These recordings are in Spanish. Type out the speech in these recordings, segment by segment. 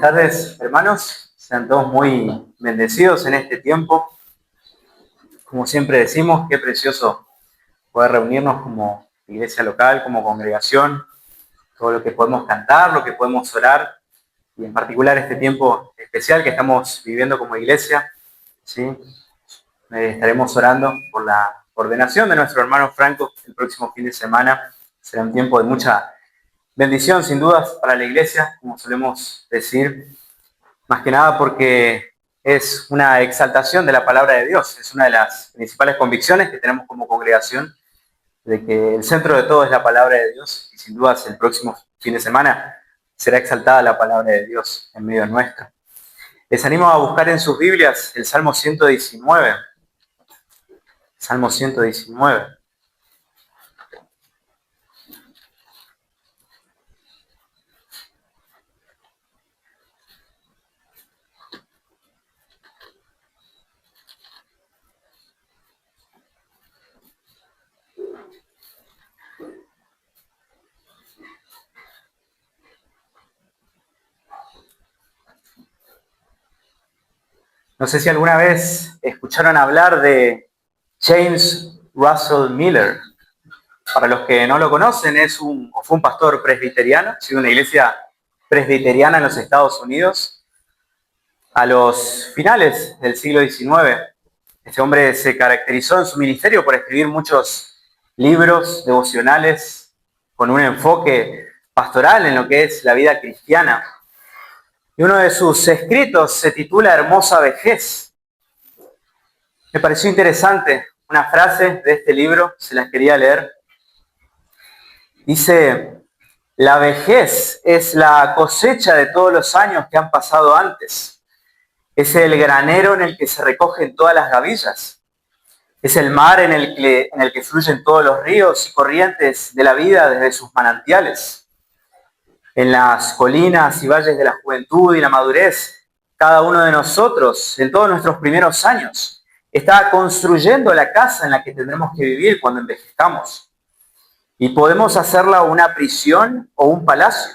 Buenas tardes, hermanos. Sean todos muy bendecidos en este tiempo. Como siempre decimos, qué precioso poder reunirnos como iglesia local, como congregación, todo lo que podemos cantar, lo que podemos orar, y en particular este tiempo especial que estamos viviendo como iglesia, ¿sí? Estaremos orando por la ordenación de nuestro hermano Franco el próximo fin de semana. Será un tiempo de mucha bendición, sin dudas, para la iglesia, como solemos decir. Más que nada porque es una exaltación de la palabra de Dios. Es una de las principales convicciones que tenemos como congregación, de que el centro de todo es la palabra de Dios. Y sin dudas el próximo fin de semana será exaltada la palabra de Dios en medio nuestro. Les animo a buscar en sus Biblias el Salmo 119. Salmo 119. No sé si alguna vez escucharon hablar de James Russell Miller. Para los que no lo conocen, fue un pastor presbiteriano, de una iglesia presbiteriana en los Estados Unidos. A los finales del siglo XIX, este hombre se caracterizó en su ministerio por escribir muchos libros devocionales con un enfoque pastoral en lo que es la vida cristiana. Y uno de sus escritos se titula Hermosa vejez. Me pareció interesante una frase de este libro, se las quería leer. Dice: la vejez es la cosecha de todos los años que han pasado antes. Es el granero en el que se recogen todas las gavillas. Es el mar en el que fluyen todos los ríos y corrientes de la vida desde sus manantiales. En las colinas y valles de la juventud y la madurez, cada uno de nosotros, en todos nuestros primeros años, está construyendo la casa en la que tendremos que vivir cuando envejezcamos. Y podemos hacerla una prisión o un palacio.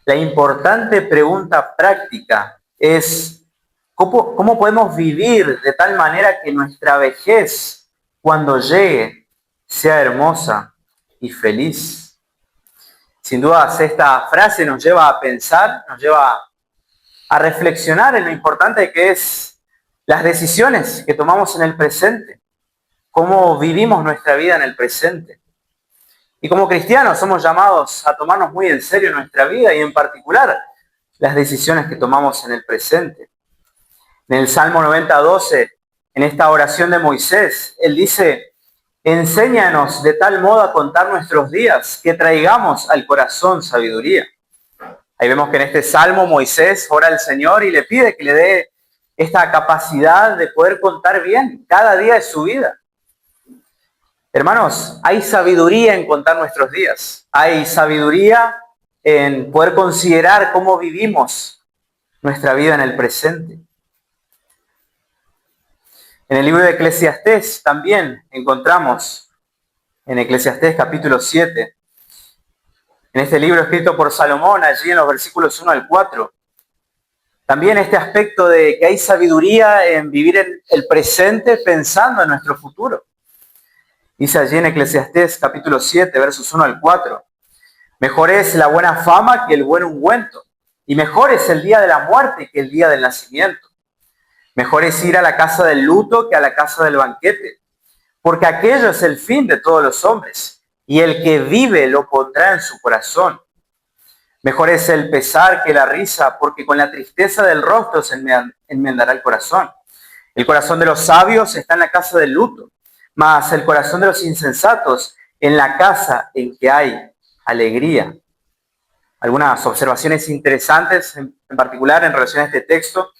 La importante pregunta práctica es: ¿cómo podemos vivir de tal manera que nuestra vejez, cuando llegue, sea hermosa y feliz? Sin dudas, esta frase nos lleva a pensar, nos lleva a reflexionar en lo importante que es las decisiones que tomamos en el presente, cómo vivimos nuestra vida en el presente. Y como cristianos somos llamados a tomarnos muy en serio nuestra vida y en particular las decisiones que tomamos en el presente. En el Salmo 90:12, en esta oración de Moisés, él dice: enséñanos de tal modo a contar nuestros días que traigamos al corazón sabiduría. Ahí vemos que en este Salmo Moisés ora al Señor y le pide que le dé esta capacidad de poder contar bien cada día de su vida. Hermanos, hay sabiduría en contar nuestros días. Hay sabiduría en poder considerar cómo vivimos nuestra vida en el presente. En el libro de Eclesiastés también encontramos, en Eclesiastés capítulo 7, en este libro escrito por Salomón, allí en los versículos 1 al 4, también este aspecto de que hay sabiduría en vivir en el presente pensando en nuestro futuro. Dice allí en Eclesiastés capítulo 7, versos 1 al 4, mejor es la buena fama que el buen ungüento, y mejor es el día de la muerte que el día del nacimiento. Mejor es ir a la casa del luto que a la casa del banquete, porque aquello es el fin de todos los hombres, y el que vive lo pondrá en su corazón. Mejor es el pesar que la risa, porque con la tristeza del rostro se enmendará el corazón. El corazón de los sabios está en la casa del luto, mas el corazón de los insensatos en la casa en que hay alegría. Algunas observaciones interesantes, en particular en relación a este texto.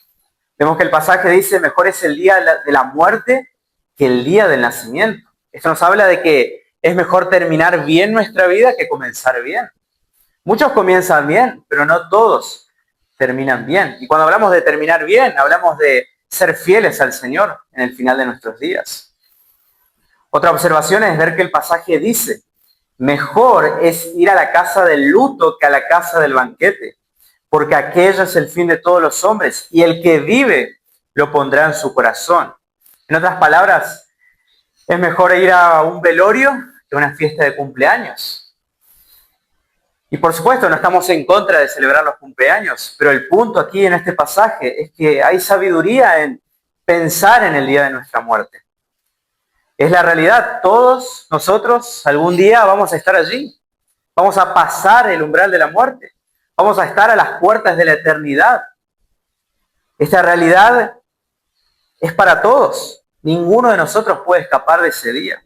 Vemos que el pasaje dice: mejor es el día de la muerte que el día del nacimiento. Esto nos habla de que es mejor terminar bien nuestra vida que comenzar bien. Muchos comienzan bien, pero no todos terminan bien. Y cuando hablamos de terminar bien, hablamos de ser fieles al Señor en el final de nuestros días. Otra observación es ver que el pasaje dice: mejor es ir a la casa del luto que a la casa del banquete, porque aquello es el fin de todos los hombres, y el que vive lo pondrá en su corazón. En otras palabras, es mejor ir a un velorio que a una fiesta de cumpleaños. Y por supuesto, no estamos en contra de celebrar los cumpleaños, pero el punto aquí en este pasaje es que hay sabiduría en pensar en el día de nuestra muerte. Es la realidad, todos nosotros algún día vamos a estar allí, vamos a pasar el umbral de la muerte, vamos a estar a las puertas de la eternidad. Esta realidad es para todos, ninguno de nosotros puede escapar de ese día.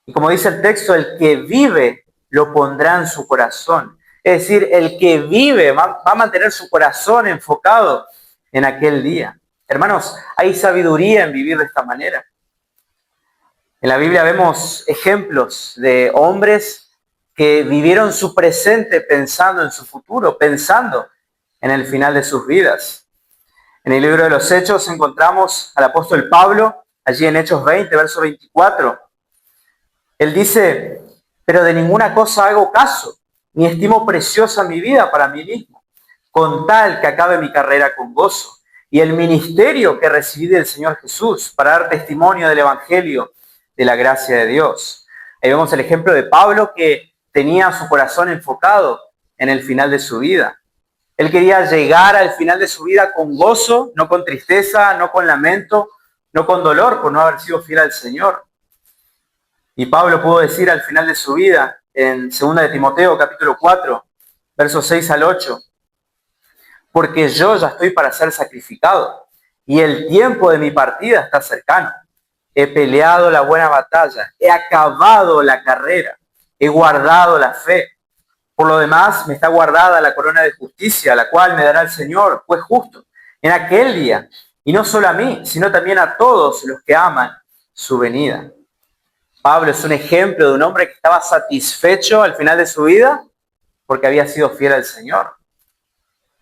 Y como dice el texto, el que vive lo pondrá en su corazón. Es decir, el que vive va a mantener su corazón enfocado en aquel día. Hermanos, hay sabiduría en vivir de esta manera. En la Biblia vemos ejemplos de hombres que vivieron su presente pensando en su futuro, pensando en el final de sus vidas. En el libro de los Hechos encontramos al apóstol Pablo, allí en Hechos 20, verso 24. Él dice: pero de ninguna cosa hago caso, ni estimo preciosa mi vida para mí mismo, con tal que acabe mi carrera con gozo, y el ministerio que recibí del Señor Jesús, para dar testimonio del Evangelio de la gracia de Dios. Ahí vemos el ejemplo de Pablo, que tenía su corazón enfocado en el final de su vida. Él quería llegar al final de su vida con gozo, no con tristeza, no con lamento, no con dolor por no haber sido fiel al Señor. Y Pablo pudo decir al final de su vida, en 2 de Timoteo, capítulo 4, versos 6 al 8, porque yo ya estoy para ser sacrificado, y el tiempo de mi partida está cercano. He peleado la buena batalla, he acabado la carrera, he guardado la fe. Por lo demás, me está guardada la corona de justicia, la cual me dará el Señor, pues justo, en aquel día, y no solo a mí, sino también a todos los que aman su venida. Pablo es un ejemplo de un hombre que estaba satisfecho al final de su vida porque había sido fiel al Señor.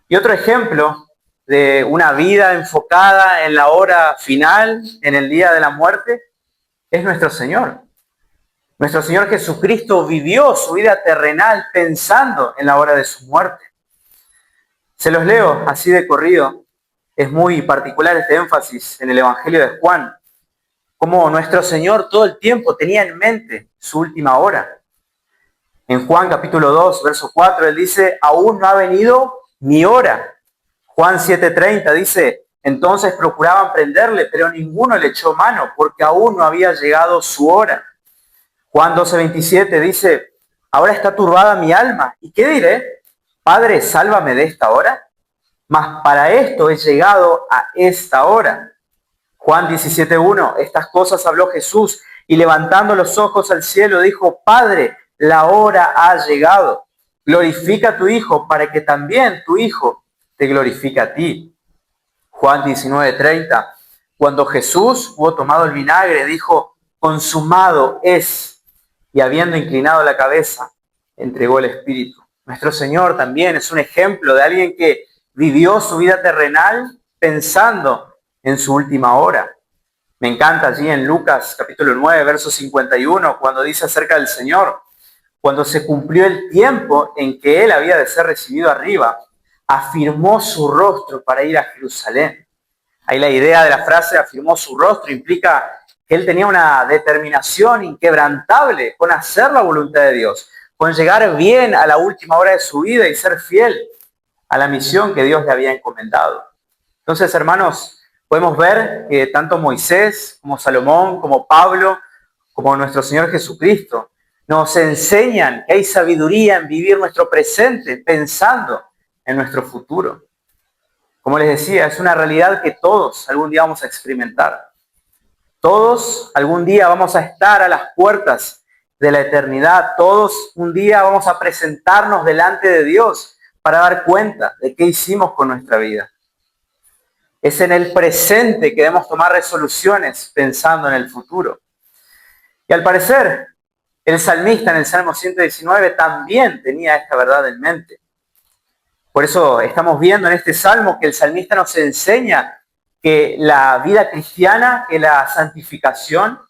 Y otro ejemplo de una vida enfocada en la hora final, en el día de la muerte, es nuestro Señor. Nuestro Señor Jesucristo vivió su vida terrenal pensando en la hora de su muerte. Se los leo así de corrido. Es muy particular este énfasis en el Evangelio de Juan, como nuestro Señor todo el tiempo tenía en mente su última hora. En Juan capítulo 2, verso 4, Él dice: aún no ha venido mi hora. Juan 7:30 dice: entonces procuraban prenderle, pero ninguno le echó mano, porque aún no había llegado su hora. Juan 12:27 dice: ahora está turbada mi alma, ¿y qué diré? Padre, sálvame de esta hora. Mas para esto he llegado a esta hora. Juan 17:1, estas cosas habló Jesús, y levantando los ojos al cielo dijo: Padre, la hora ha llegado. Glorifica a tu Hijo, para que también tu Hijo te glorifique a ti. Juan 19:30, cuando Jesús hubo tomado el vinagre, dijo: consumado es. Y habiendo inclinado la cabeza, entregó el Espíritu. Nuestro Señor también es un ejemplo de alguien que vivió su vida terrenal pensando en su última hora. Me encanta allí en Lucas capítulo 9, verso 51, cuando dice acerca del Señor: cuando se cumplió el tiempo en que Él había de ser recibido arriba, afirmó su rostro para ir a Jerusalén. Ahí la idea de la frase afirmó su rostro implica que Él tenía una determinación inquebrantable con hacer la voluntad de Dios, con llegar bien a la última hora de su vida y ser fiel a la misión que Dios le había encomendado. Entonces, hermanos, podemos ver que tanto Moisés como Salomón, como Pablo, como nuestro Señor Jesucristo, nos enseñan que hay sabiduría en vivir nuestro presente pensando en nuestro futuro. Como les decía, es una realidad que todos algún día vamos a experimentar. Todos algún día vamos a estar a las puertas de la eternidad. Todos un día vamos a presentarnos delante de Dios para dar cuenta de qué hicimos con nuestra vida. Es en el presente que debemos tomar resoluciones pensando en el futuro. Y al parecer, el salmista en el Salmo 119 también tenía esta verdad en mente. Por eso estamos viendo en este salmo que el salmista nos enseña que la vida cristiana, que la santificación,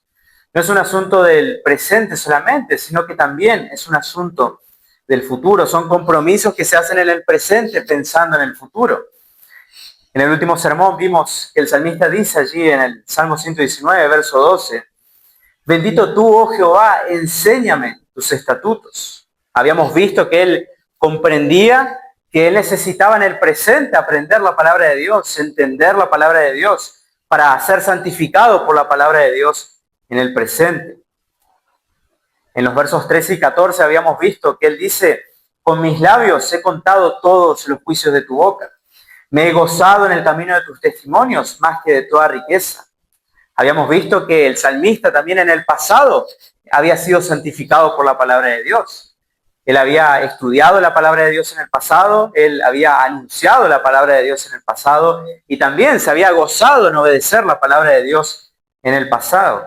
no es un asunto del presente solamente, sino que también es un asunto del futuro, son compromisos que se hacen en el presente pensando en el futuro. En el último sermón vimos que el salmista dice allí en el Salmo 119, verso 12, bendito tú, oh Jehová, enséñame tus estatutos. Habíamos visto que él comprendía que él necesitaba en el presente aprender la palabra de Dios, entender la palabra de Dios, para ser santificado por la palabra de Dios en el presente. En los versos 13 y 14 habíamos visto que él dice, con mis labios he contado todos los juicios de tu boca. Me he gozado en el camino de tus testimonios más que de toda riqueza. Habíamos visto que el salmista también en el pasado había sido santificado por la palabra de Dios. Él había estudiado la palabra de Dios en el pasado, él había anunciado la palabra de Dios en el pasado y también se había gozado en obedecer la palabra de Dios en el pasado.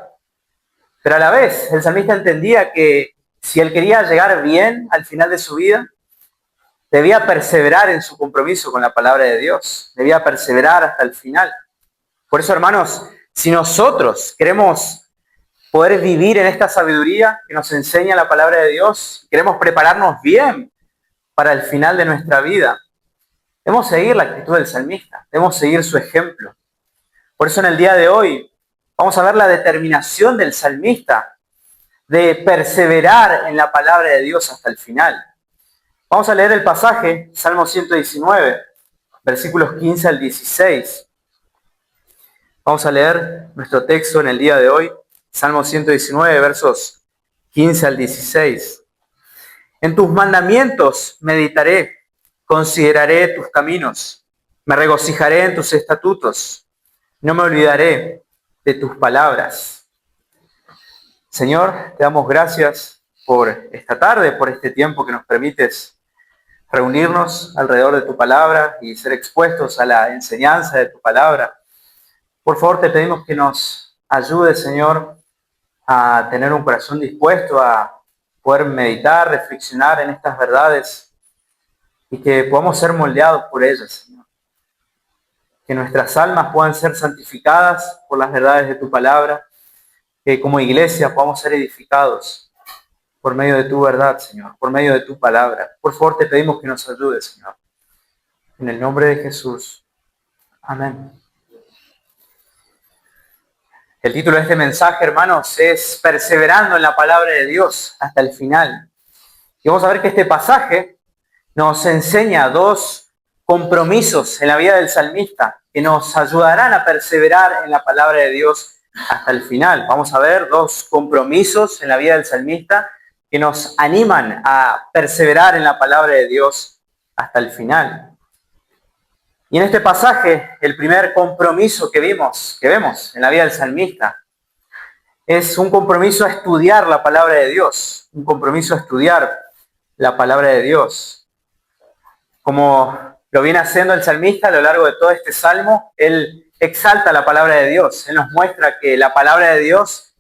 Pero a la vez, el salmista entendía que si él quería llegar bien al final de su vida, debía perseverar en su compromiso con la palabra de Dios, debía perseverar hasta el final. Por eso, hermanos, si nosotros queremos poder vivir en esta sabiduría que nos enseña la palabra de Dios, queremos prepararnos bien para el final de nuestra vida, debemos seguir la actitud del salmista, debemos seguir su ejemplo. Por eso en el día de hoy vamos a ver la determinación del salmista de perseverar en la palabra de Dios hasta el final. Vamos a leer el pasaje, Salmo 119, versículos 15 al 16. Vamos a leer nuestro texto en el día de hoy, Salmo 119, versos 15 al 16. En tus mandamientos meditaré, consideraré tus caminos, me regocijaré en tus estatutos, no me olvidaré de tus palabras. Señor, te damos gracias por esta tarde, por este tiempo que nos permites reunirnos alrededor de tu palabra y ser expuestos a la enseñanza de tu palabra. Por favor, te pedimos que nos ayudes, Señor, a tener un corazón dispuesto a poder meditar, reflexionar en estas verdades y que podamos ser moldeados por ellas, Señor. Que nuestras almas puedan ser santificadas por las verdades de tu palabra, que como iglesia podamos ser edificados por medio de tu verdad, Señor, por medio de tu palabra. Por favor, te pedimos que nos ayudes, Señor. En el nombre de Jesús. Amén. El título de este mensaje, hermanos, es Perseverando en la palabra de Dios hasta el final. Y vamos a ver que este pasaje nos enseña dos compromisos en la vida del salmista que nos ayudarán a perseverar en la palabra de Dios hasta el final. Vamos a ver dos compromisos en la vida del salmista que nos animan a perseverar en la palabra de Dios hasta el final. Y en este pasaje, el primer compromiso que vemos en la vida del salmista, es un compromiso a estudiar la palabra de Dios, un compromiso a estudiar la palabra de Dios. Como lo viene haciendo el salmista a lo largo de todo este salmo, él exalta la palabra de Dios, él nos muestra que la palabra de Dios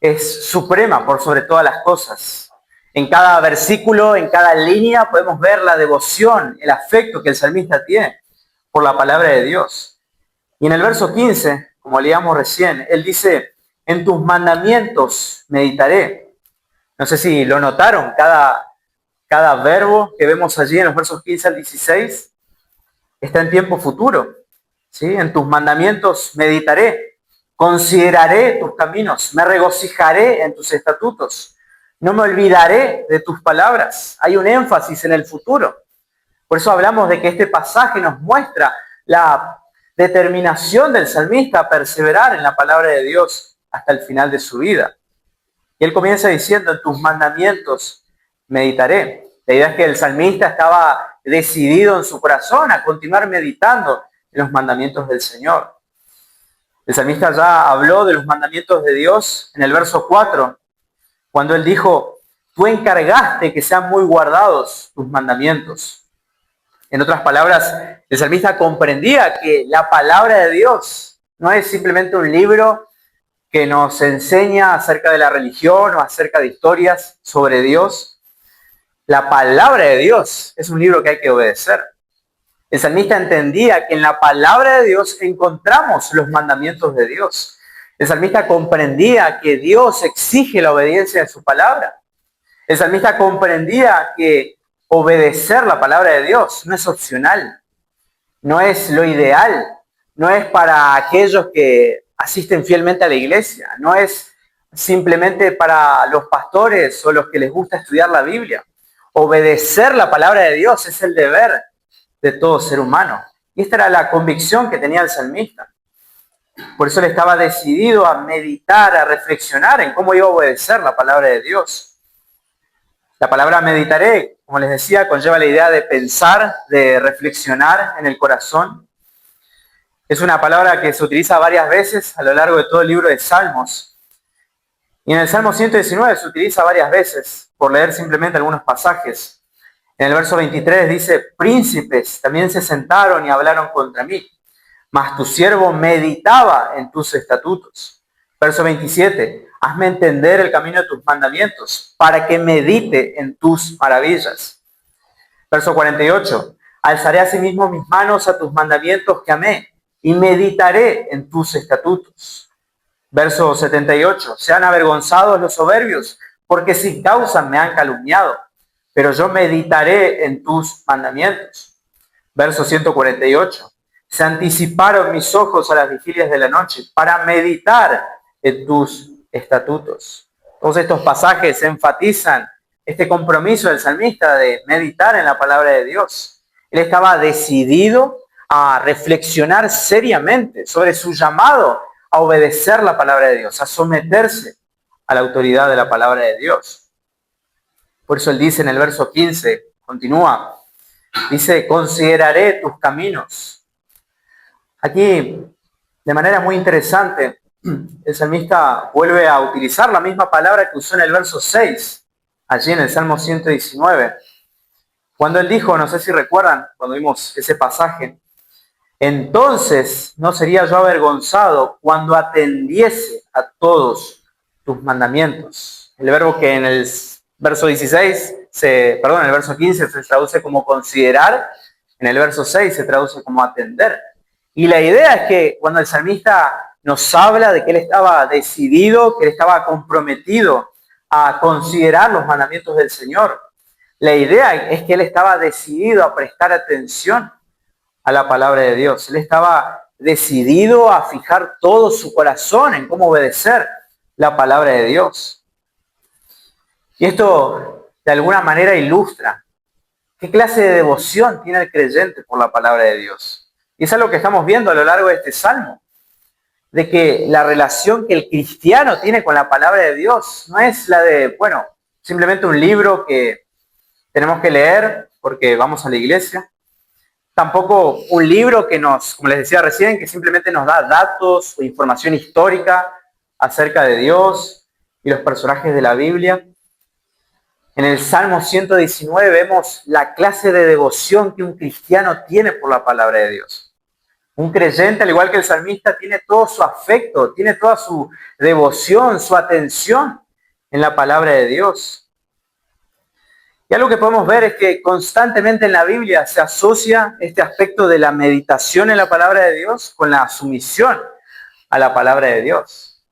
es suprema por sobre todas las cosas. En cada versículo, en cada línea, podemos ver la devoción, el afecto que el salmista tiene por la palabra de Dios. Y en el verso 15, como leíamos recién, él dice, en tus mandamientos meditaré. No sé si lo notaron, cada verbo que vemos allí en los versos 15 al 16 está en tiempo futuro. ¿Sí? En tus mandamientos meditaré, consideraré tus caminos, me regocijaré en tus estatutos, no me olvidaré de tus palabras. Hay un énfasis en el futuro. Por eso hablamos de que este pasaje nos muestra la determinación del salmista a perseverar en la palabra de Dios hasta el final de su vida. Y él comienza diciendo, en tus mandamientos meditaré. La idea es que el salmista estaba decidido en su corazón a continuar meditando en los mandamientos del Señor. El salmista ya habló de los mandamientos de Dios en el verso 4, cuando él dijo, tú encargaste que sean muy guardados tus mandamientos. En otras palabras, el salmista comprendía que la palabra de Dios no es simplemente un libro que nos enseña acerca de la religión o acerca de historias sobre Dios. La palabra de Dios es un libro que hay que obedecer. El salmista entendía que en la palabra de Dios encontramos los mandamientos de Dios. El salmista comprendía que Dios exige la obediencia de su palabra. El salmista comprendía que obedecer la palabra de Dios no es opcional, no es lo ideal, no es para aquellos que asisten fielmente a la iglesia, no es simplemente para los pastores o los que les gusta estudiar la Biblia. Obedecer la palabra de Dios es el deber de todo ser humano. Y esta era la convicción que tenía el salmista. Por eso él estaba decidido a meditar, a reflexionar en cómo iba a obedecer la palabra de Dios. La palabra meditaré, como les decía, conlleva la idea de pensar, de reflexionar en el corazón. Es una palabra que se utiliza varias veces a lo largo de todo el libro de Salmos. Y en el Salmo 119 se utiliza varias veces, por leer simplemente algunos pasajes. En el verso 23 dice, príncipes también se sentaron y hablaron contra mí, mas tu siervo meditaba en tus estatutos. Verso 27, hazme entender el camino de tus mandamientos, para que medite en tus maravillas. Verso 48, alzaré asimismo mis manos a tus mandamientos que amé, y meditaré en tus estatutos. Verso 78, sean avergonzados los soberbios, porque sin causa me han calumniado, pero yo meditaré en tus mandamientos. Verso 148, se anticiparon mis ojos a las vigilias de la noche para meditar en tus estatutos. Todos estos pasajes enfatizan este compromiso del salmista de meditar en la palabra de Dios. Él estaba decidido a reflexionar seriamente sobre su llamado a obedecer la palabra de Dios, a someterse a la autoridad de la palabra de Dios. Por eso él dice en el verso 15, continúa, dice, consideraré tus caminos. Aquí, de manera muy interesante, el salmista vuelve a utilizar la misma palabra que usó en el verso 6, allí en el Salmo 119. Cuando él dijo, no sé si recuerdan, cuando vimos ese pasaje, entonces no sería yo avergonzado cuando atendiese a todos tus mandamientos. El verbo que en el verso 16, en el verso 15 se traduce como considerar, en el verso 6 se traduce como atender. Y la idea es que cuando el salmista nos habla de que él estaba decidido, que él estaba comprometido a considerar los mandamientos del Señor, la idea es que él estaba decidido a prestar atención a la palabra de Dios. Él estaba decidido a fijar todo su corazón en cómo obedecer la palabra de Dios. Y esto de alguna manera ilustra qué clase de devoción tiene el creyente por la palabra de Dios. Y es algo que estamos viendo a lo largo de este salmo, de que la relación que el cristiano tiene con la palabra de Dios no es la de, simplemente un libro que tenemos que leer porque vamos a la iglesia. Tampoco un libro que como les decía recién, que simplemente nos da datos o información histórica acerca de Dios y los personajes de la Biblia. En el Salmo 119 vemos la clase de devoción que un cristiano tiene por la palabra de Dios. Un creyente, al igual que el salmista, tiene todo su afecto, tiene toda su devoción, su atención en la palabra de Dios. Y algo que podemos ver es que constantemente en la Biblia se asocia este aspecto de la meditación en la palabra de Dios con la sumisión a la palabra de Dios.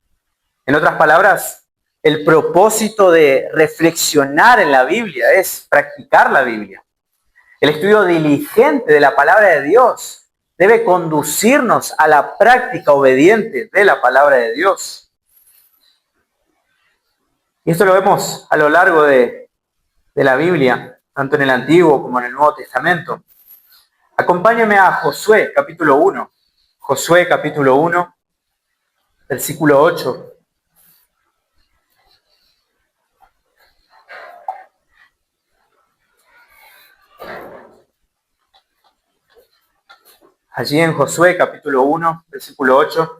En otras palabras, el propósito de reflexionar en la Biblia es practicar la Biblia. El estudio diligente de la palabra de Dios debe conducirnos a la práctica obediente de la palabra de Dios. Y esto lo vemos a lo largo de la Biblia, tanto en el Antiguo como en el Nuevo Testamento. Acompáñame a Josué, capítulo 1. Josué, capítulo 1, versículo 8. Allí en Josué, capítulo 1, versículo 8.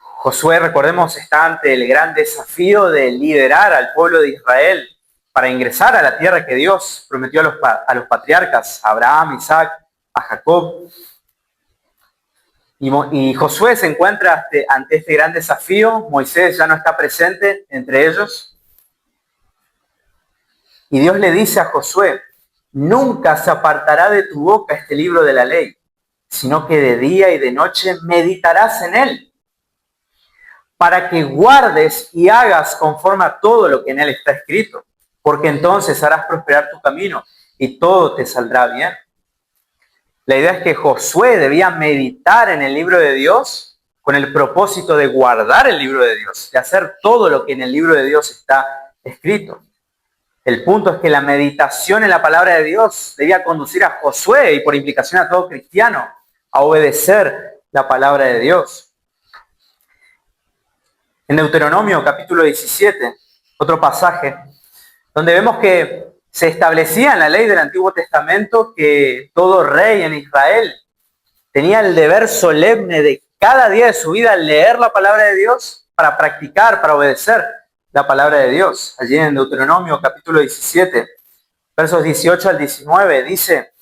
Josué, recordemos, está ante el gran desafío de liderar al pueblo de Israel para ingresar a la tierra que Dios prometió a los patriarcas, a Abraham, Isaac, a Jacob. Y Josué se encuentra ante este gran desafío. Moisés ya no está presente entre ellos. Y Dios le dice a Josué, nunca se apartará de tu boca este libro de la ley, sino que de día y de noche meditarás en él, para que guardes y hagas conforme a todo lo que en él está escrito. porque entonces harás prosperar tu camino y todo te saldrá bien. La idea es que Josué debía meditar en el libro de Dios con el propósito de guardar el libro de Dios, de hacer todo lo que en el libro de Dios está escrito. El punto es que la meditación en la palabra de Dios debía conducir a Josué y por implicación a todo cristiano a obedecer la palabra de Dios. En Deuteronomio capítulo 17, otro pasaje, donde vemos que se establecía en la ley del Antiguo Testamento que todo rey en Israel tenía el deber solemne de cada día de su vida leer la palabra de Dios para practicar, para obedecer la palabra de Dios. Allí en Deuteronomio capítulo 17, versos 18 al 19, dice: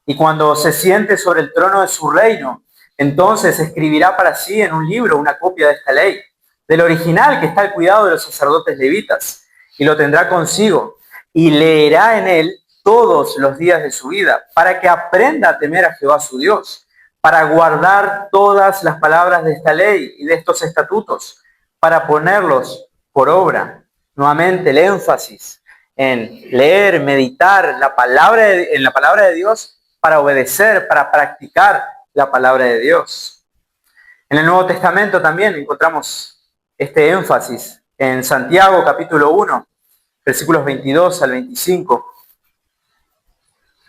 y cuando se siente sobre el trono de su reino, entonces escribirá para sí en un libro una copia de esta ley, del original que está al cuidado de los sacerdotes levitas, y lo tendrá consigo, y leerá en él todos los días de su vida, para que aprenda a temer a Jehová su Dios, para guardar todas las palabras de esta ley y de estos estatutos, para ponerlos por obra. Nuevamente el énfasis en leer, meditar en la palabra de Dios, para obedecer, para practicar la palabra de Dios. En el Nuevo Testamento también encontramos este énfasis en Santiago capítulo 1, versículos 22 al 25.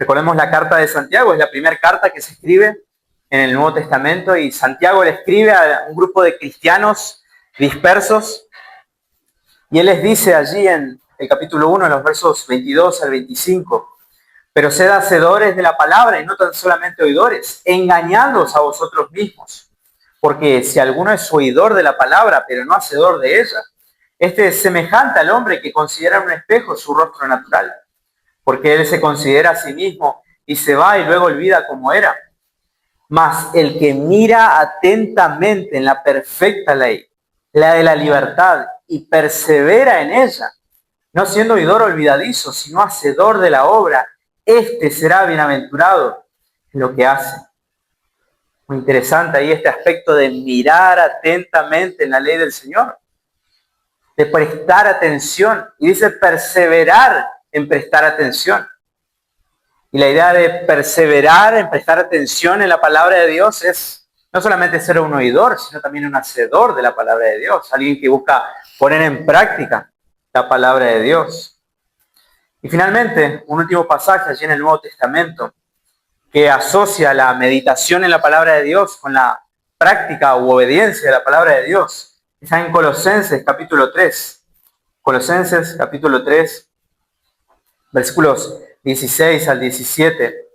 Recordemos la carta de Santiago, es la primera carta que se escribe en el Nuevo Testamento y Santiago le escribe a un grupo de cristianos dispersos y él les dice allí en el capítulo 1, en los versos 22 al 25: pero sed hacedores de la palabra y no tan solamente oidores, engañándoos a vosotros mismos. Porque si alguno es oidor de la palabra, pero no hacedor de ella, este es semejante al hombre que considera en un espejo su rostro natural. Porque él se considera a sí mismo y se va y luego olvida cómo era. Mas el que mira atentamente en la perfecta ley, la de la libertad, y persevera en ella, no siendo oidor olvidadizo, sino hacedor de la obra, este será bienaventurado en lo que hace. Muy interesante ahí este aspecto de mirar atentamente en la ley del Señor, de prestar atención, y dice perseverar en prestar atención. Y la idea de perseverar en prestar atención en la palabra de Dios es no solamente ser un oidor, sino también un hacedor de la palabra de Dios, alguien que busca poner en práctica la palabra de Dios. Y finalmente, un último pasaje allí en el Nuevo Testamento que asocia la meditación en la palabra de Dios con la práctica u obediencia de la palabra de Dios. Está en Colosenses capítulo 3. Colosenses capítulo 3, versículos 16 al 17.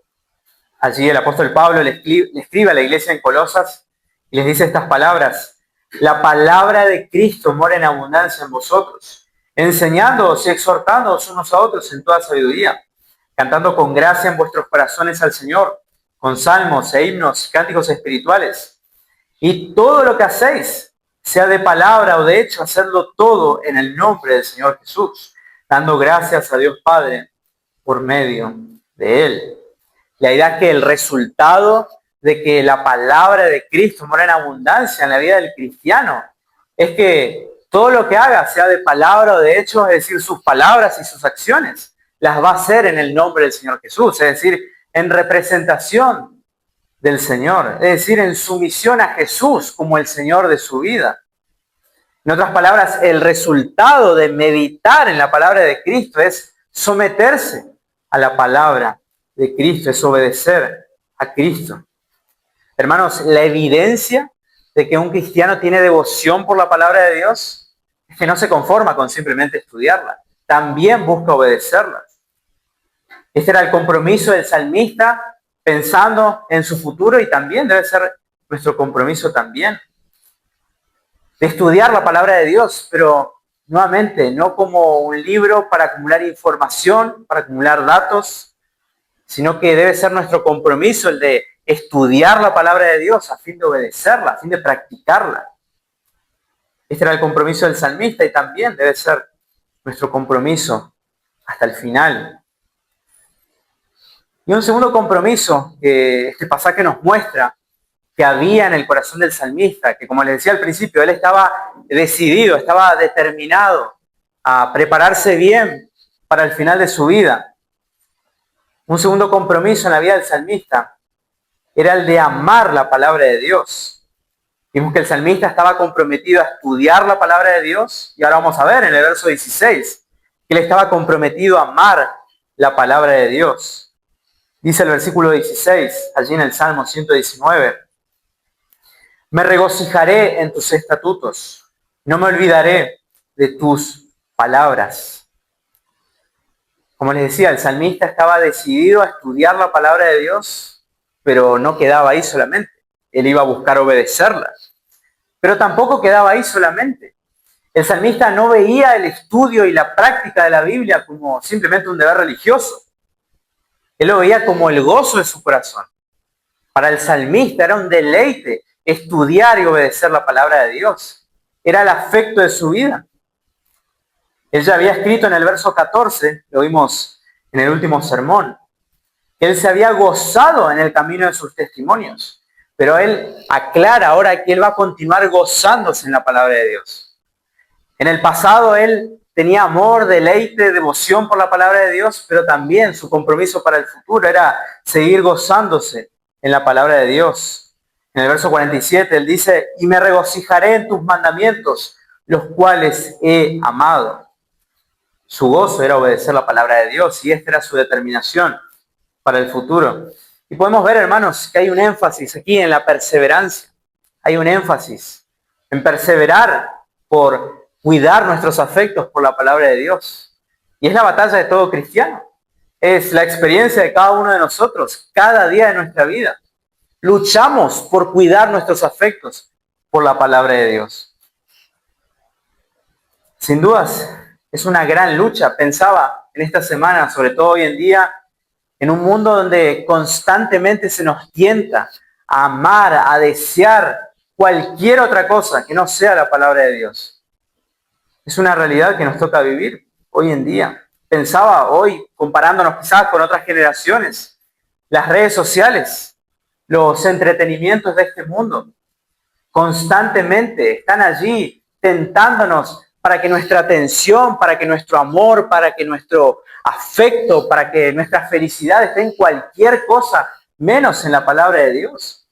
Allí el apóstol Pablo le escribe a la iglesia en Colosas y les dice estas palabras: la palabra de Cristo mora en abundancia en vosotros, enseñándoos y exhortándoos unos a otros en toda sabiduría, cantando con gracia en vuestros corazones al Señor, con salmos e himnos, cánticos espirituales. Y todo lo que hacéis, sea de palabra o de hecho, hacedlo todo en el nombre del Señor Jesús, dando gracias a Dios Padre por medio de Él. La idea es que el resultado de que la palabra de Cristo mora en abundancia en la vida del cristiano es que todo lo que haga, sea de palabra o de hecho, es decir, sus palabras y sus acciones, las va a hacer en el nombre del Señor Jesús, es decir, en representación del Señor, es decir, en sumisión a Jesús como el Señor de su vida. En otras palabras, el resultado de meditar en la palabra de Cristo es someterse a la palabra de Cristo, es obedecer a Cristo. Hermanos, la evidencia de que un cristiano tiene devoción por la palabra de Dios es que no se conforma con simplemente estudiarla, también busca obedecerla. Este era el compromiso del salmista pensando en su futuro y también debe ser nuestro compromiso también. De estudiar la palabra de Dios, pero nuevamente no como un libro para acumular información, para acumular datos, sino que debe ser nuestro compromiso el de estudiar la palabra de Dios a fin de obedecerla, a fin de practicarla. Este era el compromiso del salmista y también debe ser nuestro compromiso hasta el final. Y un segundo compromiso que este pasaje nos muestra que había en el corazón del salmista, que como les decía al principio, él estaba decidido, estaba determinado a prepararse bien para el final de su vida. Un segundo compromiso en la vida del salmista era el de amar la palabra de Dios. Vimos que el salmista estaba comprometido a estudiar la palabra de Dios, y ahora vamos a ver en el verso 16 que él estaba comprometido a amar la palabra de Dios. Dice el versículo 16, allí en el Salmo 119, me regocijaré en tus estatutos, no me olvidaré de tus palabras. Como les decía, el salmista estaba decidido a estudiar la palabra de Dios, pero no quedaba ahí solamente. Él iba a buscar obedecerla. Pero tampoco quedaba ahí solamente. El salmista no veía el estudio y la práctica de la Biblia como simplemente un deber religioso. Él lo veía como el gozo de su corazón. Para el salmista era un deleite estudiar y obedecer la palabra de Dios. Era el afecto de su vida. Él ya había escrito en el verso 14, lo vimos en el último sermón, que él se había gozado en el camino de sus testimonios. Pero él aclara ahora que él va a continuar gozándose en la palabra de Dios. En el pasado él tenía amor, deleite, devoción por la palabra de Dios, pero también su compromiso para el futuro era seguir gozándose en la palabra de Dios. En el verso 47 él dice, y me regocijaré en tus mandamientos, los cuales he amado. Su gozo era obedecer la palabra de Dios, y esta era su determinación para el futuro. Y podemos ver, hermanos, que hay un énfasis aquí en la perseverancia. Hay un énfasis en perseverar por cuidar nuestros afectos por la palabra de Dios. Y es la batalla de todo cristiano. Es la experiencia de cada uno de nosotros, cada día de nuestra vida. Luchamos por cuidar nuestros afectos por la palabra de Dios. Sin dudas, es una gran lucha. Pensaba en esta semana, sobre todo hoy en día, en un mundo donde constantemente se nos tienta a amar, a desear cualquier otra cosa que no sea la palabra de Dios. Es una realidad que nos toca vivir hoy en día. Pensaba hoy, comparándonos quizás con otras generaciones, las redes sociales, los entretenimientos de este mundo, constantemente están allí tentándonos para que nuestra atención, para que nuestro amor, para que nuestro afecto, para que nuestra felicidad esté en cualquier cosa, menos en la palabra de Dios.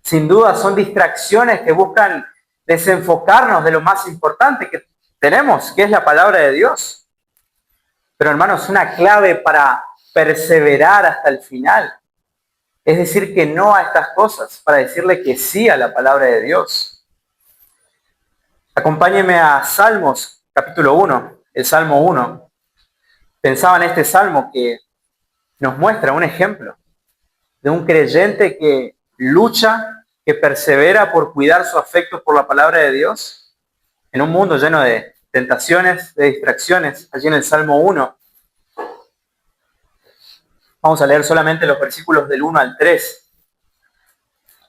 Sin duda son distracciones que buscan desenfocarnos de lo más importante que tenemos, que es la palabra de Dios. Pero hermanos, una clave para perseverar hasta el final es decir que no a estas cosas, para decirle que sí a la palabra de Dios. Acompáñenme a Salmos, capítulo 1, el Salmo 1. Pensaba en este salmo que nos muestra un ejemplo de un creyente que lucha, que persevera por cuidar su afecto por la palabra de Dios, en un mundo lleno de tentaciones, de distracciones. Allí en el Salmo 1, vamos a leer solamente los versículos del 1 al 3.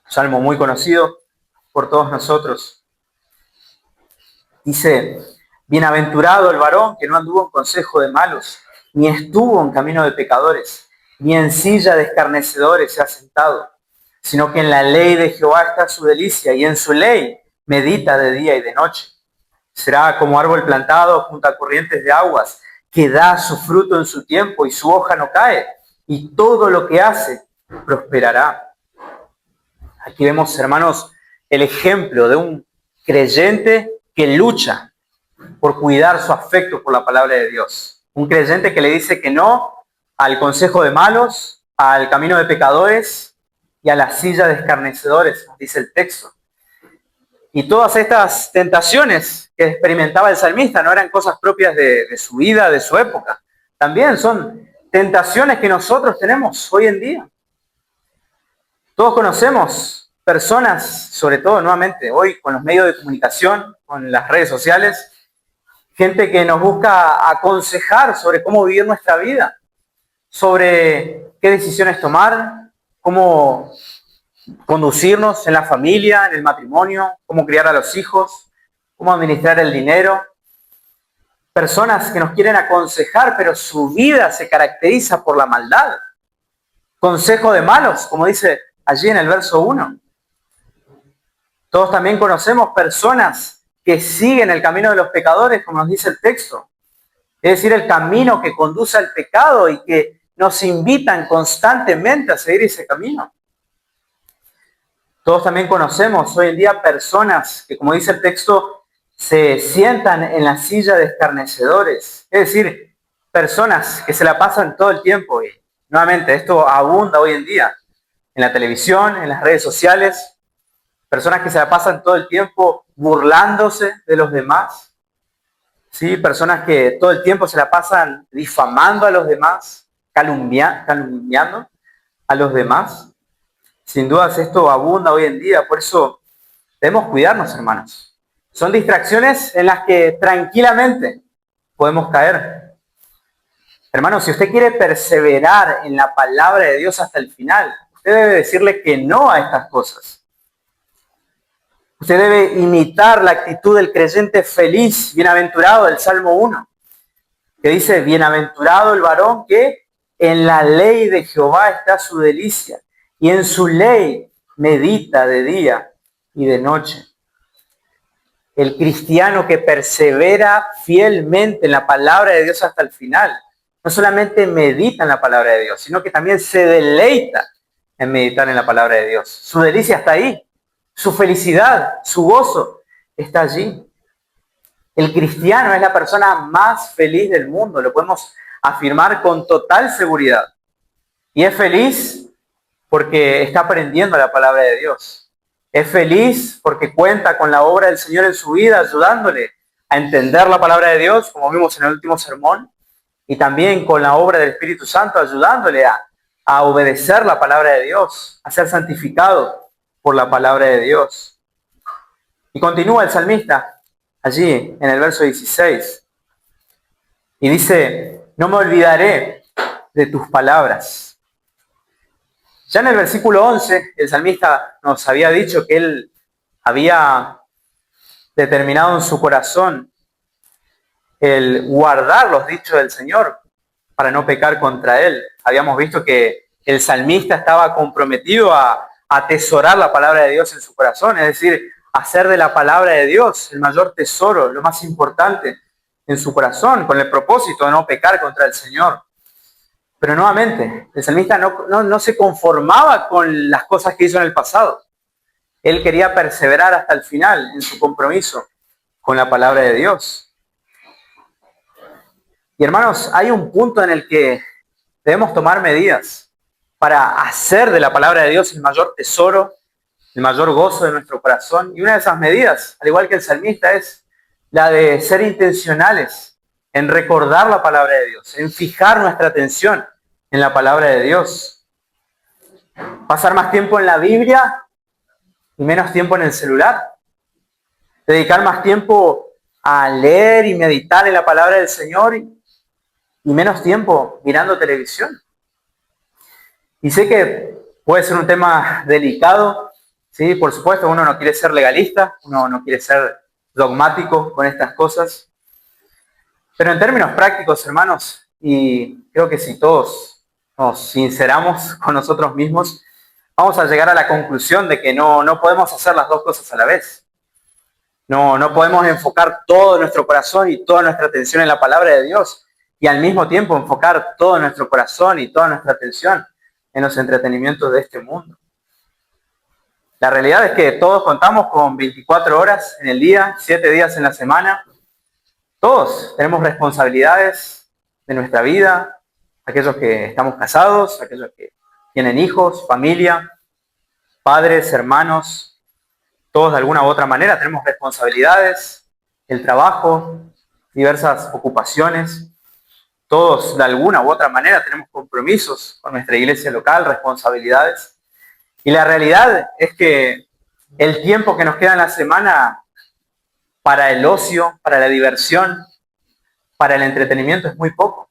Un salmo muy conocido por todos nosotros. Dice, bienaventurado el varón que no anduvo en consejo de malos, ni estuvo en camino de pecadores, ni en silla de escarnecedores se ha sentado, sino que en la ley de Jehová está su delicia, y en su ley medita de día y de noche. Será como árbol plantado junto a corrientes de aguas, que da su fruto en su tiempo, y su hoja no cae, y todo lo que hace prosperará. Aquí vemos, hermanos, el ejemplo de un creyente que lucha por cuidar su afecto por la palabra de Dios. Un creyente que le dice que no al consejo de malos, al camino de pecadores y a la silla de escarnecedores, dice el texto. Y todas estas tentaciones que experimentaba el salmista no eran cosas propias de su vida, de su época. También son tentaciones que nosotros tenemos hoy en día. Todos conocemos personas, sobre todo nuevamente hoy con los medios de comunicación, con las redes sociales, gente que nos busca aconsejar sobre cómo vivir nuestra vida, sobre qué decisiones tomar, cómo conducirnos en la familia, en el matrimonio, cómo criar a los hijos, cómo administrar el dinero. Personas que nos quieren aconsejar, pero su vida se caracteriza por la maldad. Consejo de malos, como dice allí en el verso 1. Todos también conocemos personas que siguen el camino de los pecadores, como nos dice el texto, Es decir, el camino que conduce al pecado y que nos invitan constantemente a seguir ese camino. Todos también conocemos hoy en día personas que, como dice el texto, se sientan en la silla de escarnecedores. Es decir, personas que se la pasan todo el tiempo. Y nuevamente, esto abunda hoy en día en la televisión, en las redes sociales. Personas que se la pasan todo el tiempo burlándose de los demás. ¿Sí? Personas que todo el tiempo se la pasan difamando a los demás, calumniando a los demás. Sin dudas esto abunda hoy en día, por eso debemos cuidarnos, hermanos. Son distracciones en las que tranquilamente podemos caer. Hermanos, si usted quiere perseverar en la palabra de Dios hasta el final, usted debe decirle que no a estas cosas. Usted debe imitar la actitud del creyente feliz, bienaventurado del Salmo 1, que dice, bienaventurado el varón que en la ley de Jehová está su delicia, y en su ley medita de día y de noche. El cristiano que persevera fielmente en la palabra de Dios hasta el final, no solamente medita en la palabra de Dios, sino que también se deleita en meditar en la palabra de Dios. Su delicia está ahí. Su felicidad, su gozo está allí. El cristiano es la persona más feliz del mundo, lo podemos afirmar con total seguridad. Y es feliz porque está aprendiendo la palabra de Dios. Es feliz porque cuenta con la obra del Señor en su vida, ayudándole a entender la palabra de Dios, como vimos en el último sermón, y también con la obra del Espíritu Santo, ayudándole a obedecer la palabra de Dios, a ser santificado por la palabra de Dios. Y continúa el salmista allí en el verso 16 y dice, no me olvidaré de tus palabras. Ya en el versículo 11 el salmista nos había dicho que él había determinado en su corazón el guardar los dichos del Señor para no pecar contra él. Habíamos visto que el salmista estaba comprometido a atesorar la palabra de Dios en su corazón, es decir, hacer de la palabra de Dios el mayor tesoro, lo más importante en su corazón, con el propósito de no pecar contra el Señor. Pero nuevamente, el salmista no se conformaba con las cosas que hizo en el pasado. Él quería perseverar hasta el final en su compromiso con la palabra de Dios. Y hermanos, hay un punto en el que debemos tomar medidas para hacer de la palabra de Dios el mayor tesoro, el mayor gozo de nuestro corazón. Y una de esas medidas, al igual que el salmista, es la de ser intencionales en recordar la palabra de Dios, en fijar nuestra atención en la palabra de Dios. Pasar más tiempo en la Biblia y menos tiempo en el celular. Dedicar más tiempo a leer y meditar en la palabra del Señor y menos tiempo mirando televisión. Y sé que puede ser un tema delicado, ¿sí? Por supuesto, uno no quiere ser legalista, uno no quiere ser dogmático con estas cosas. Pero en términos prácticos, hermanos, y creo que si todos nos sinceramos con nosotros mismos, vamos a llegar a la conclusión de que no podemos hacer las dos cosas a la vez. No podemos enfocar todo nuestro corazón y toda nuestra atención en la palabra de Dios y al mismo tiempo enfocar todo nuestro corazón y toda nuestra atención en los entretenimientos de este mundo. La realidad es que todos contamos con 24 horas en el día, 7 días en la semana. Todos tenemos responsabilidades de nuestra vida, aquellos que estamos casados, aquellos que tienen hijos, familia, padres, hermanos, todos de alguna u otra manera tenemos responsabilidades, el trabajo, diversas ocupaciones. Todos de alguna u otra manera tenemos compromisos con nuestra iglesia local, responsabilidades. Y la realidad es que el tiempo que nos queda en la semana para el ocio, para la diversión, para el entretenimiento es muy poco.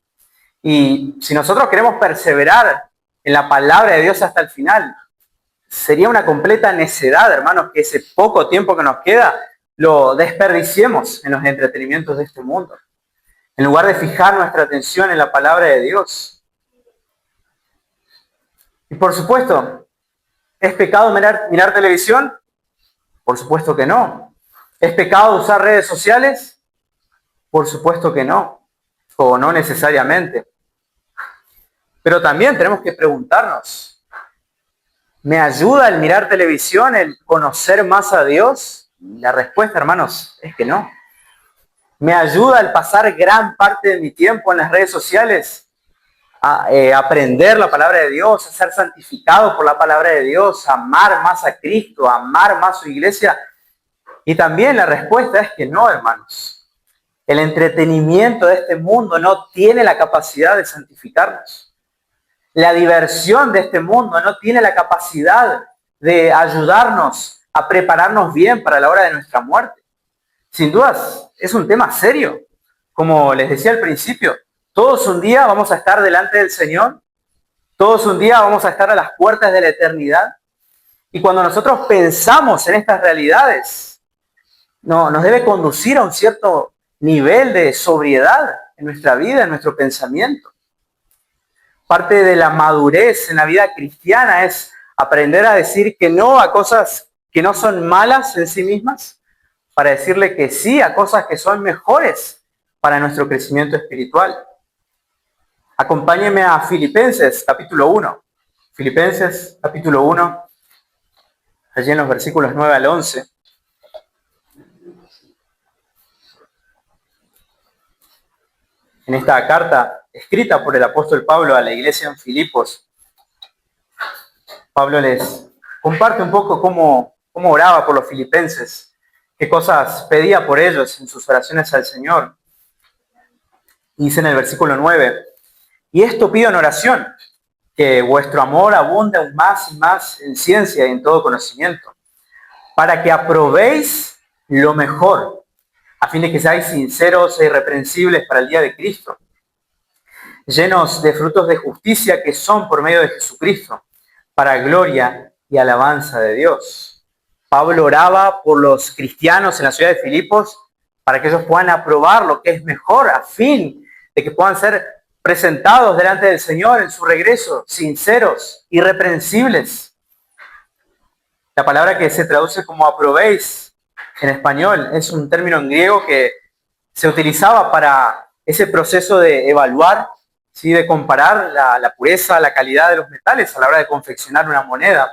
Y si nosotros queremos perseverar en la palabra de Dios hasta el final, sería una completa necedad, hermanos, que ese poco tiempo que nos queda lo desperdiciemos en los entretenimientos de este mundo, en lugar de fijar nuestra atención en la palabra de Dios. Y por supuesto, ¿es pecado mirar televisión? Por supuesto que no. ¿Es pecado usar redes sociales? Por supuesto que no. o no necesariamente. Pero también tenemos que preguntarnos, ¿me ayuda el mirar televisión, el conocer más a Dios? La respuesta, hermanos, es que no. ¿Me ayuda el pasar gran parte de mi tiempo en las redes sociales a aprender la palabra de Dios, a ser santificado por la palabra de Dios, a amar más a Cristo, a amar más su iglesia? Y también la respuesta es que no, hermanos. El entretenimiento de este mundo no tiene la capacidad de santificarnos. La diversión de este mundo no tiene la capacidad de ayudarnos a prepararnos bien para la hora de nuestra muerte. Sin dudas, es un tema serio. Como les decía al principio, todos un día vamos a estar delante del Señor, todos un día vamos a estar a las puertas de la eternidad. Y cuando nosotros pensamos en estas realidades, nos debe conducir a un cierto nivel de sobriedad en nuestra vida, en nuestro pensamiento. Parte de la madurez en la vida cristiana es aprender a decir que no a cosas que no son malas en sí mismas, para decirle que sí a cosas que son mejores para nuestro crecimiento espiritual. Acompáñenme a Filipenses capítulo 1. Filipenses capítulo 1, allí en los versículos 9 al 11. En esta carta escrita por el apóstol Pablo a la iglesia en Filipos, Pablo les comparte un poco cómo oraba por los filipenses, qué cosas pedía por ellos en sus oraciones al Señor. Dice en el versículo 9, y esto pido en oración, que vuestro amor abunde aún más y más en ciencia y en todo conocimiento, para que aprobéis lo mejor, a fin de que seáis sinceros e irreprensibles para el día de Cristo, llenos de frutos de justicia que son por medio de Jesucristo, para gloria y alabanza de Dios. Pablo oraba por los cristianos en la ciudad de Filipos para que ellos puedan aprobar lo que es mejor, a fin de que puedan ser presentados delante del Señor en su regreso, sinceros, irreprensibles. La palabra que se traduce como aprobéis en español es un término en griego que se utilizaba para ese proceso de evaluar, ¿sí? De comparar la pureza, la calidad de los metales a la hora de confeccionar una moneda.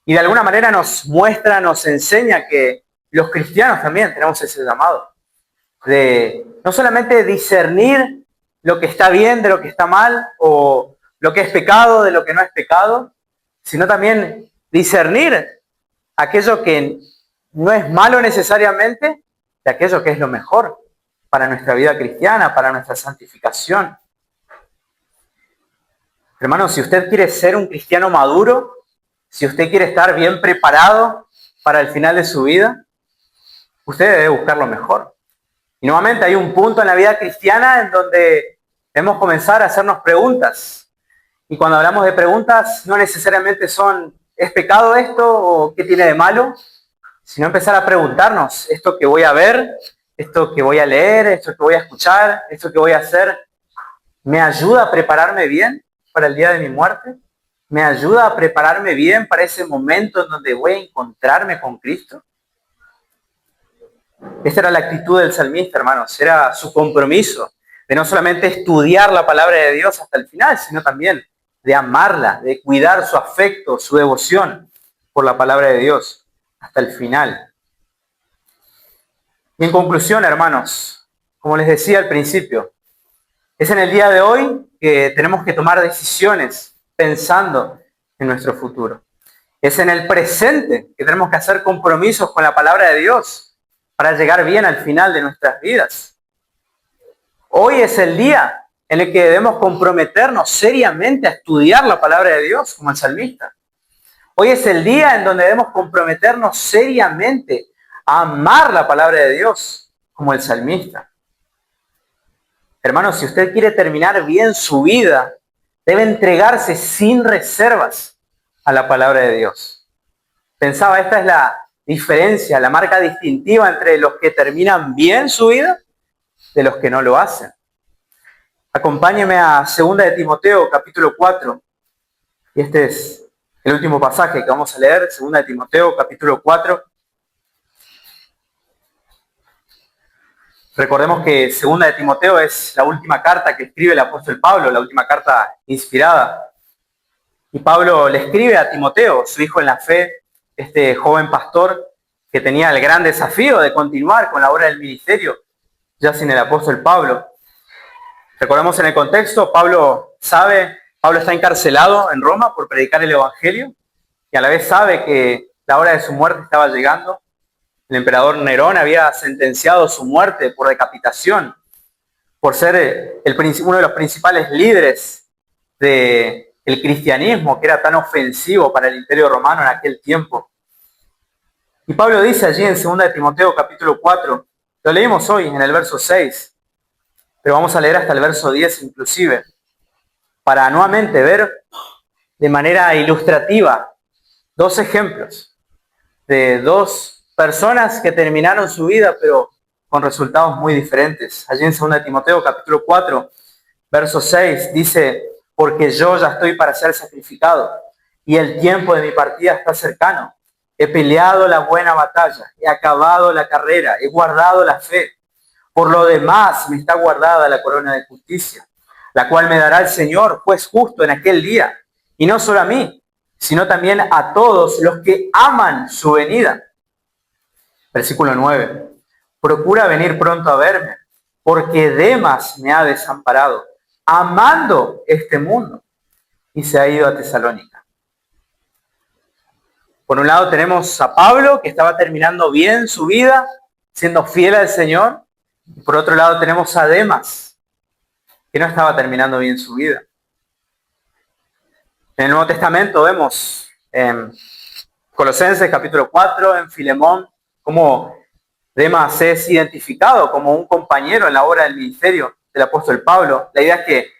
Y de alguna manera nos muestra, nos enseña que los cristianos también tenemos ese llamado de no solamente discernir lo que está bien de lo que está mal, o lo que es pecado de lo que no es pecado, sino también discernir aquello que no es malo necesariamente de aquello que es lo mejor para nuestra vida cristiana, para nuestra santificación. Hermanos, si usted quiere ser un cristiano maduro, si usted quiere estar bien preparado para el final de su vida, usted debe buscar lo mejor. Y nuevamente hay un punto en la vida cristiana en donde debemos comenzar a hacernos preguntas. Y cuando hablamos de preguntas, no necesariamente son, ¿es pecado esto o qué tiene de malo? Sino empezar a preguntarnos, ¿esto que voy a ver, esto que voy a leer, esto que voy a escuchar, esto que voy a hacer, me ayuda a prepararme bien para el día de mi muerte? ¿Me ayuda a prepararme bien para ese momento en donde voy a encontrarme con Cristo? Esta era la actitud del salmista, hermanos. Era su compromiso de no solamente estudiar la palabra de Dios hasta el final, sino también de amarla, de cuidar su afecto, su devoción por la palabra de Dios hasta el final. Y en conclusión, hermanos, como les decía al principio, es en el día de hoy que tenemos que tomar decisiones pensando en nuestro futuro. Es en el presente que tenemos que hacer compromisos con la palabra de Dios para llegar bien al final de nuestras vidas. Hoy es el día en el que debemos comprometernos seriamente a estudiar la palabra de Dios, como el salmista. Hoy es el día en donde debemos comprometernos seriamente a amar la palabra de Dios, como el salmista. Hermanos, si usted quiere terminar bien su vida, debe entregarse sin reservas a la palabra de Dios. Pensaba, esta es la diferencia, la marca distintiva entre los que terminan bien su vida de los que no lo hacen. Acompáñeme a 2 de Timoteo, capítulo 4. Y este es el último pasaje que vamos a leer, 2 de Timoteo, capítulo 4. Recordemos que Segunda de Timoteo es la última carta que escribe el apóstol Pablo, la última carta inspirada. Y Pablo le escribe a Timoteo, su hijo en la fe, este joven pastor que tenía el gran desafío de continuar con la obra del ministerio, ya sin el apóstol Pablo. Recordemos en el contexto, Pablo está encarcelado en Roma por predicar el evangelio y a la vez sabe que la hora de su muerte estaba llegando. El emperador Nerón había sentenciado su muerte por decapitación, por ser uno de los principales líderes del cristianismo, que era tan ofensivo para el imperio romano en aquel tiempo. Y Pablo dice allí en 2 de Timoteo capítulo 4, lo leímos hoy en el verso 6, pero vamos a leer hasta el verso 10 inclusive, para nuevamente ver de manera ilustrativa dos ejemplos de dos personas que terminaron su vida, pero con resultados muy diferentes. Allí en 2 de Timoteo capítulo 4, verso 6, dice: porque yo ya estoy para ser sacrificado, y el tiempo de mi partida está cercano. He peleado la buena batalla, he acabado la carrera, he guardado la fe. Por lo demás me está guardada la corona de justicia, la cual me dará el Señor, juez justo, en aquel día. Y no solo a mí, sino también a todos los que aman su venida. Versículo 9. Procura venir pronto a verme, porque Demas me ha desamparado, amando este mundo, y se ha ido a Tesalónica. Por un lado tenemos a Pablo, que estaba terminando bien su vida, siendo fiel al Señor. Y por otro lado tenemos a Demas, que no estaba terminando bien su vida. En el Nuevo Testamento vemos en Colosenses capítulo 4, en Filemón, cómo Demas es identificado como un compañero en la obra del ministerio del apóstol Pablo. La idea es que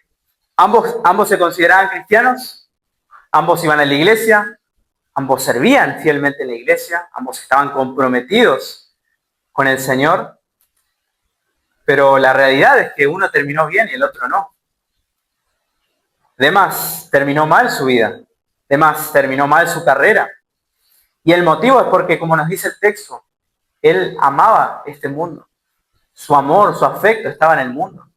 ambos se consideraban cristianos, ambos iban a la iglesia, ambos servían fielmente en la iglesia, ambos estaban comprometidos con el Señor, pero la realidad es que uno terminó bien y el otro no. Demas terminó mal su vida, Demas terminó mal su carrera, y el motivo es porque, como nos dice el texto, él amaba este mundo. Su amor, su afecto estaba en el mundo.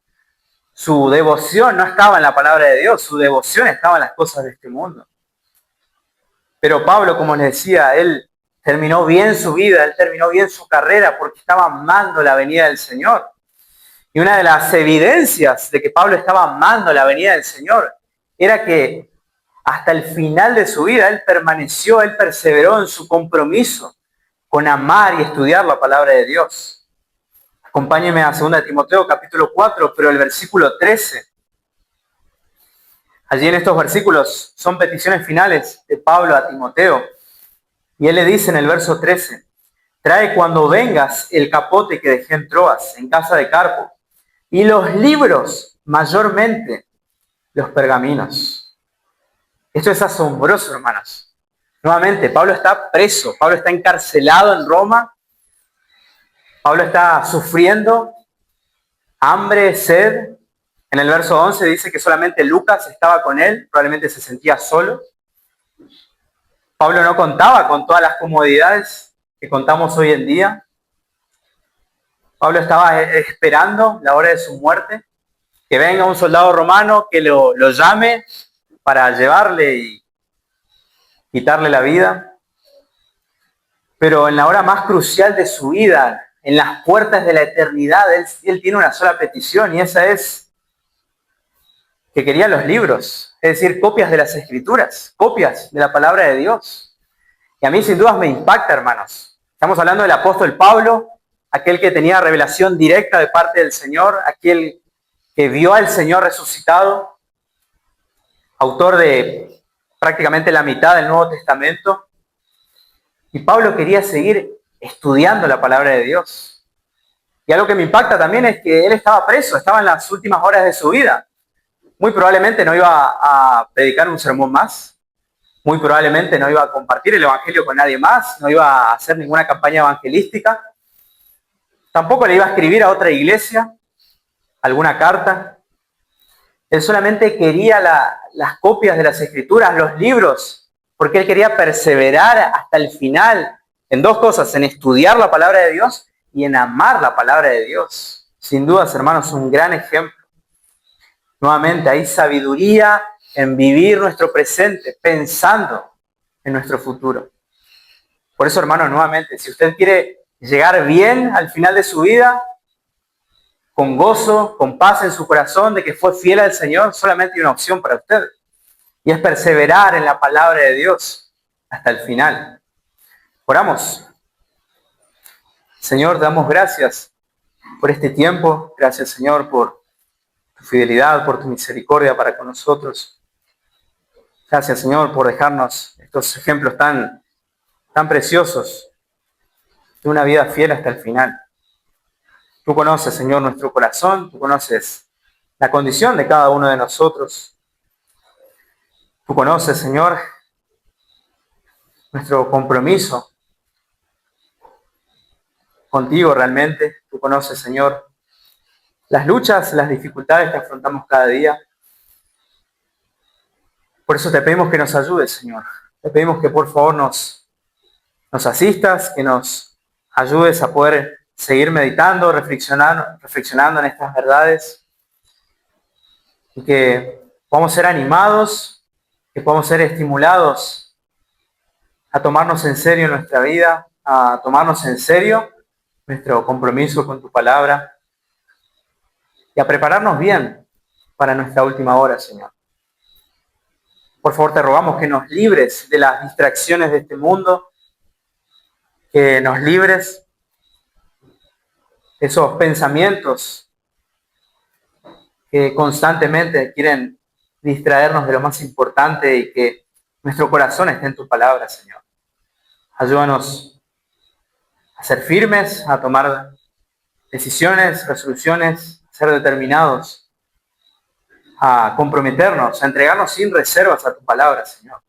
Su devoción no estaba en la palabra de Dios, su devoción estaba en las cosas de este mundo. Pero Pablo, como les decía, él terminó bien su vida, él terminó bien su carrera porque estaba amando la venida del Señor. Y una de las evidencias de que Pablo estaba amando la venida del Señor era que hasta el final de su vida él perseveró en su compromiso con amar y estudiar la palabra de Dios. Acompáñenme a 2 de Timoteo capítulo 4, pero el versículo 13. Allí en estos versículos son peticiones finales de Pablo a Timoteo. Y él le dice en el verso 13: trae cuando vengas el capote que dejé en Troas, en casa de Carpo, y los libros, mayormente los pergaminos. Esto es asombroso, hermanos. Nuevamente, Pablo está preso, Pablo está encarcelado en Roma, Pablo está sufriendo hambre, sed. En el verso 11 dice que solamente Lucas estaba con él, probablemente se sentía solo. Pablo no contaba con todas las comodidades que contamos hoy en día. Pablo estaba esperando la hora de su muerte, que venga un soldado romano que lo llame para llevarle y quitarle la vida. Pero en la hora más crucial de su vida, en las puertas de la eternidad, él tiene una sola petición, y esa es que quería los libros, es decir, copias de las Escrituras, copias de la palabra de Dios. Y a mí sin dudas me impacta, hermanos. Estamos hablando del apóstol Pablo, aquel que tenía revelación directa de parte del Señor, aquel que vio al Señor resucitado, autor de prácticamente la mitad del Nuevo Testamento. Y Pablo quería seguir estudiando la palabra de Dios. Y algo que me impacta también es que él estaba preso, estaba en las últimas horas de su vida. Muy probablemente no iba a predicar un sermón más, muy probablemente no iba a compartir el evangelio con nadie más, no iba a hacer ninguna campaña evangelística, tampoco le iba a escribir a otra iglesia alguna carta. Él solamente quería las copias de las Escrituras, los libros, porque él quería perseverar hasta el final en dos cosas: en estudiar la palabra de Dios y en amar la palabra de Dios. sin dudas, hermanos, un gran ejemplo. Nuevamente, hay sabiduría en vivir nuestro presente, pensando en nuestro futuro. Por eso, hermano, nuevamente, si usted quiere llegar bien al final de su vida, con gozo, con paz en su corazón de que fue fiel al Señor, solamente hay una opción para usted. Y es perseverar en la palabra de Dios hasta el final. Oramos. Señor, damos gracias por este tiempo. Gracias, Señor, por tu fidelidad, por tu misericordia para con nosotros. Gracias, Señor, por dejarnos estos ejemplos tan preciosos de una vida fiel hasta el final. Tú conoces, Señor, nuestro corazón, tú conoces la condición de cada uno de nosotros. Tú conoces, Señor, nuestro compromiso contigo realmente. Tú conoces, Señor, las luchas, las dificultades que afrontamos cada día. Por eso te pedimos que nos ayudes, Señor. Te pedimos que por favor nos asistas, que nos ayudes a poder seguir meditando, reflexionando en estas verdades y que podamos ser animados, que podamos ser estimulados a tomarnos en serio nuestra vida, a tomarnos en serio nuestro compromiso con tu palabra y a prepararnos bien para nuestra última hora, Señor. Por favor, te rogamos que nos libres de las distracciones de este mundo, que nos libres de esos pensamientos que constantemente quieren distraernos de lo más importante y que nuestro corazón esté en tu palabra, Señor. Ayúdanos a ser firmes, a tomar decisiones, resoluciones, a ser determinados, a comprometernos, a entregarnos sin reservas a tu palabra, Señor.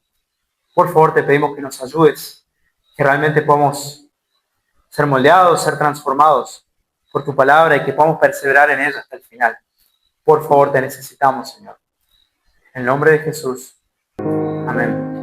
Por favor, te pedimos que nos ayudes, que realmente podamos ser moldeados, ser transformados por tu palabra y que podamos perseverar en ella hasta el final. Por favor, te necesitamos, Señor. En el nombre de Jesús. Amén.